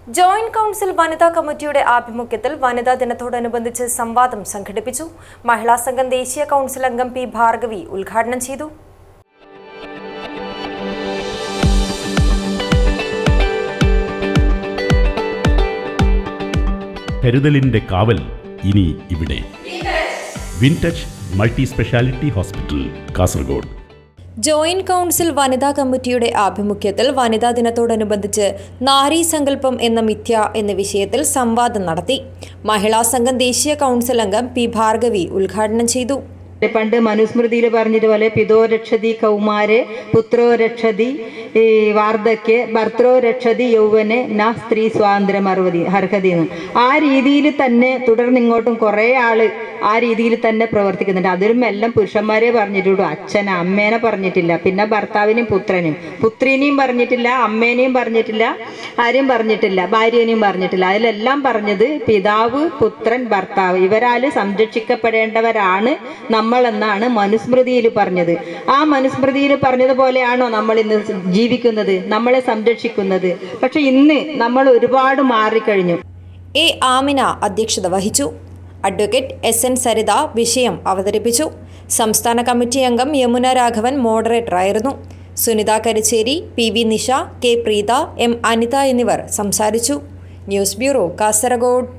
Joint council വനിതാ കമ്മിറ്റിയുടെ ആഭിമുഖ്യത്തിൽ വനിതാ ദിനത്തോടനുബന്ധിച്ച് സംവാദം സംഘടിപ്പിച്ചു. മഹിളാ സംഘം ദേശീയ കൗൺസിൽ അംഗം പി ഭാർഗവി ഉദ്ഘാടനം ചെയ്തു. കരുതലിന്റെ കാവൽ ഇനി ഇവിടെ. വിൻടച്ച് multi speciality hospital, Kasaragod. Joint council വനിതാ കമ്മിറ്റിയുടെ ആഭിമുഖ്യത്തിൽ വനിതാ ദിനത്തോടനുബന്ധിച്ച് നാരീ സങ്കല്പം എന്ന മിഥ്യ എന്ന വിഷയത്തിൽ സംവാദം നടത്തി. മഹിളാ സംഘം ദേശീയ കൗൺസിൽ അംഗം പി ഭാർഗവി ഉദ്ഘാടനം ചെയ്തു. പണ്ട് മനുസ്മൃതിയിൽ പറഞ്ഞതുപോലെ പിതോ രക്ഷതി കൗമാരെ പുത്രോ രക്ഷതി വാർദ്ധക്യ ഭർത്തോ രക്ഷതി യൗവനെ ന സ്ത്രീ സ്വാതന്ത്ര്യം അർഹതി. ആ രീതിയിൽ തന്നെ തുടർന്നിങ്ങോട്ടും കുറേ ആള് ആ രീതിയിൽ തന്നെ പ്രവർത്തിക്കുന്നുണ്ട്. അതിലും എല്ലാം പുരുഷന്മാരെ പറഞ്ഞിട്ടുള്ളൂ, അച്ഛനെ അമ്മേനെ പറഞ്ഞിട്ടില്ല. പിന്നെ ഭർത്താവിനെയും പുത്രിനെയും പറഞ്ഞിട്ടില്ല, അമ്മേനെയും പറഞ്ഞിട്ടില്ല, ആരെയും പറഞ്ഞിട്ടില്ല, ഭാര്യനെയും പറഞ്ഞിട്ടില്ല. അതിലെല്ലാം പറഞ്ഞത് പിതാവ്, പുത്രൻ, ഭർത്താവ് ഇവരാൽ സംരക്ഷിക്കപ്പെടേണ്ടവരാണ് നമ്മളെന്നാണ് മനുസ്മൃതിയിൽ പറഞ്ഞത്. ആ മനുസ്മൃതിയിൽ പറഞ്ഞതുപോലെയാണോ നമ്മൾ ഇന്ന് ജീവിക്കുന്നത്, നമ്മളെ സംരക്ഷിക്കുന്നത്? പക്ഷെ ഇന്ന് നമ്മൾ ഒരുപാട് മാറിക്കഴിഞ്ഞു. എ ആമിന അധ്യക്ഷത വഹിച്ചു. അഡ്വക്കേറ്റ് എസ്.എൻ. സരിത വിഷയം അവതരിപ്പിച്ചു. സംസ്ഥാന കമ്മിറ്റി അംഗം യമുന രാഘവൻ മോഡറേറ്ററായിരുന്നു. Sunitha Karicheri, P V. Nisha, K. Preetha, M. Anitha എന്നിവർ സംസാരിച്ചു. News bureau, Kasaragod.